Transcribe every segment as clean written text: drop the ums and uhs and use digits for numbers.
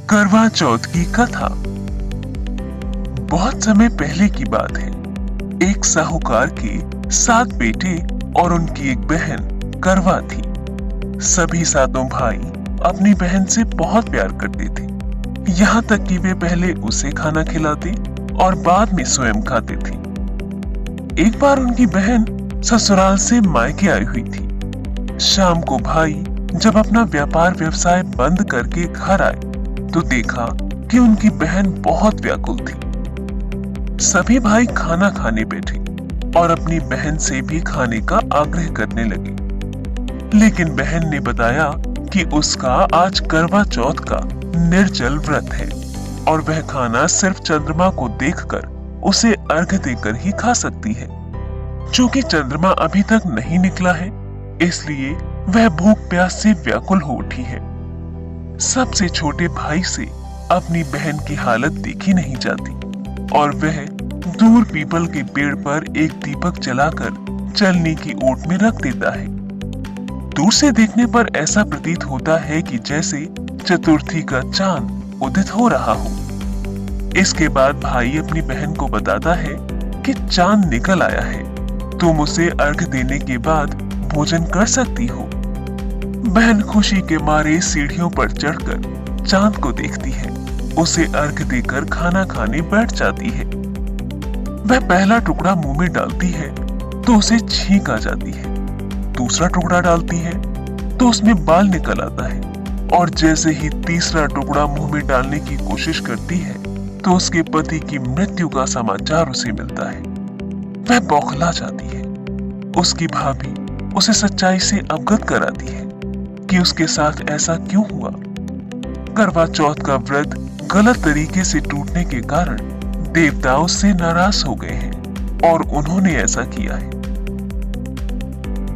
करवा चौथ की कथा। बहुत समय पहले की बात है। एक साहूकार के 7 बेटे और उनकी एक बहन करवा थी। सभी सातों भाई अपनी बहन से बहुत प्यार करते थे, यहाँ तक कि वे पहले उसे खाना खिलाते और बाद में स्वयं खाते थे। एक बार उनकी बहन ससुराल से मायके आई हुई थी। शाम को भाई जब अपना व्यापार व्यवसाय बंद करके घर आए तो देखा कि उनकी बहन बहुत व्याकुल थी। सभी भाई खाना खाने बैठे और अपनी बहन से भी खाने का आग्रह करने लगे, लेकिन बहन ने बताया कि उसका आज करवा चौथ का निर्जल व्रत है और वह खाना सिर्फ चंद्रमा को देखकर उसे अर्घ देकर ही खा सकती है। चूंकि चंद्रमा अभी तक नहीं निकला है, इसलिए वह भूख प्यास से व्याकुल हो उठी है। सबसे छोटे भाई से अपनी बहन की हालत देखी नहीं जाती और वह दूर पीपल के पेड़ पर एक दीपक जलाकर चलने की ओट में रख देता है। दूर से देखने पर ऐसा प्रतीत होता है कि जैसे चतुर्थी का चांद उदित हो रहा हो। इसके बाद भाई अपनी बहन को बताता है कि चांद निकल आया है, तुम उसे अर्घ देने के बाद भोजन कर सकती हो। बहन खुशी के मारे सीढ़ियों पर चढ़कर चांद को देखती है, उसे अर्घ देकर खाना खाने बैठ जाती है। वह पहला टुकड़ा मुंह में डालती है तो उसे छींक आ जाती है। दूसरा टुकड़ा डालती है तो उसमें बाल निकल आता है और जैसे ही तीसरा टुकड़ा मुंह में डालने की कोशिश करती है तो उसके पति की मृत्यु का समाचार उसे मिलता है। वह बौखला जाती है। उसकी भाभी उसे सच्चाई से अवगत कराती है कि उसके साथ ऐसा क्यों हुआ। करवा चौथ का व्रत गलत तरीके से टूटने के कारण देवता उससे नाराज हो गए हैं और उन्होंने ऐसा किया है।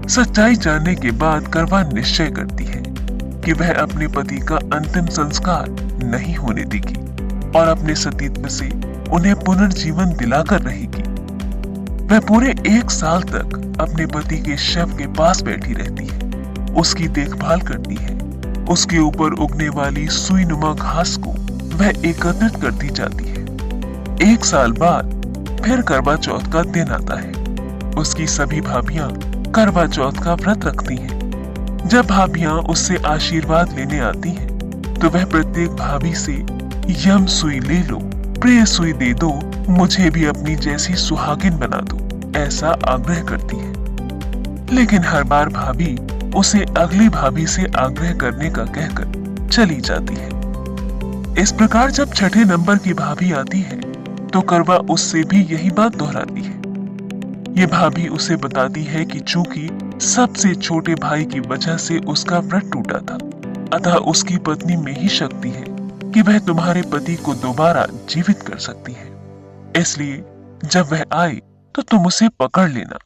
सच्चाई जानने के बाद करवा निश्चय करती है कि वह अपने पति का अंतिम संस्कार नहीं होने देगी और अपने सतीत्व से उन्हें पुनर्जीवन दिलाकर रहेगी। वह पूरे 1 साल तक अपने पति के शव के पास बैठी रहती है, उसकी देखभाल करती है। उसके ऊपर उगने वाली सुईनुमा घास को वह एकत्रित करती जाती है। 1 साल बाद फिर करवा चौथ का दिन आता है। उसकी सभी भाभियां करवा चौथ का व्रत रखती हैं। जब भाभियां उससे आशीर्वाद लेने आती हैं, तो वह प्रत्येक भाभी से यम सुई ले लो, प्रिय सुई दे दो, मुझे भी अपनी जैसी सुहागिन बना दो, ऐसा आग्रह करती है। लेकिन हर बार भाभी उसे अगली भाभी से आग्रह करने का कहकर चली जाती है। इस प्रकार जब छठे नंबर की भाभी आती है तो करवा उससे भी यही बात दोहराती है। ये भाभी उसे बताती है कि चूंकि सबसे छोटे भाई की वजह से उसका व्रत टूटा था, अतः उसकी पत्नी में ही शक्ति है कि वह तुम्हारे पति को दोबारा जीवित कर सकती है। इसलिए जब वह आए तो तुम उसे पकड़ लेना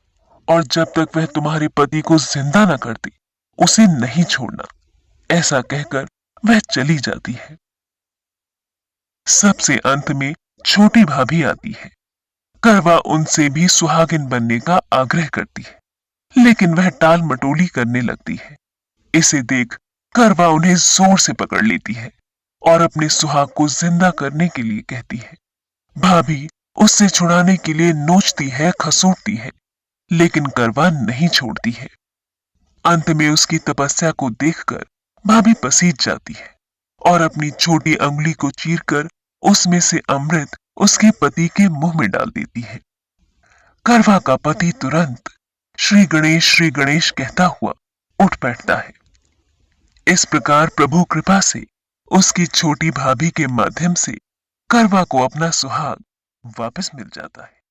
और जब तक वह तुम्हारे पति को जिंदा न करती उसे नहीं छोड़ना। ऐसा कहकर वह चली जाती है। सबसे अंत में छोटी भाभी आती है। करवा उनसे भी सुहागिन बनने का आग्रह करती है, लेकिन वह टाल मटोली करने लगती है। इसे देख करवा उन्हें जोर से पकड़ लेती है और अपने सुहाग को जिंदा करने के लिए कहती है। भाभी उससे छुड़ाने के लिए नोचती है, खसूटती है, लेकिन करवा नहीं छोड़ती है। अंत में उसकी तपस्या को देखकर भाभी पसीज जाती है और अपनी छोटी अंगुली को चीरकर उसमें से अमृत उसके पति के मुंह में डाल देती है। करवा का पति तुरंत श्री गणेश कहता हुआ उठ बैठता है। इस प्रकार प्रभु कृपा से उसकी छोटी भाभी के माध्यम से करवा को अपना सुहाग वापस मिल जाता है।